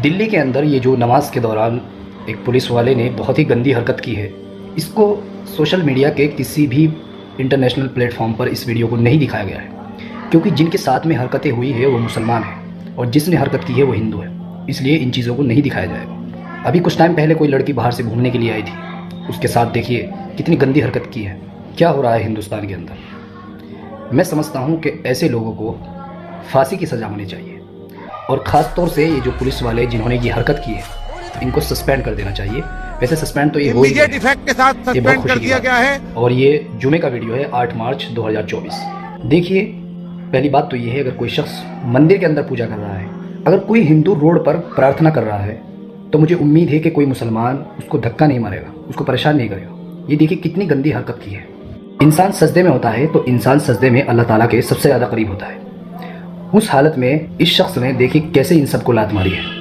दिल्ली के अंदर ये जो नमाज के दौरान एक पुलिस वाले ने बहुत ही गंदी हरकत की है, इसको सोशल मीडिया के किसी भी इंटरनेशनल प्लेटफॉर्म पर इस वीडियो को नहीं दिखाया गया है, क्योंकि जिनके साथ में हरकतें हुई है वो मुसलमान हैं और जिसने हरकत की है वो हिंदू है। इसलिए इन चीज़ों को नहीं दिखाया जाएगा। अभी कुछ टाइम पहले कोई लड़की बाहर से घूमने के लिए आई थी, उसके साथ देखिए कितनी गंदी हरकत की है। क्या हो रहा है हिंदुस्तान के अंदर। मैं समझता हूँ कि ऐसे लोगों को फांसी की सज़ा होनी चाहिए और ख़ास तौर से ये जो पुलिस वाले जिन्होंने ये हरकत की है इनको सस्पेंड कर देना चाहिए। वैसे सस्पेंड तो ये हो ही गया, इफेक्ट के साथ सस्पेंड कर दिया गया है। और ये जुमे का वीडियो है 8 मार्च 2024। देखिए, पहली बात तो ये है, अगर कोई शख्स मंदिर के अंदर पूजा कर रहा है, अगर कोई हिंदू रोड पर प्रार्थना कर रहा है, तो मुझे उम्मीद है कि कोई मुसलमान उसको धक्का नहीं मारेगा, उसको परेशान नहीं करेगा। ये देखिए कितनी गंदी हरकत की है। इंसान सजदे में होता है तो इंसान सजदे में अल्लाह ताला के सबसे ज़्यादा करीब होता है। उस हालत में इस शख्स ने देखिए कैसे इन सबको लात मारी है।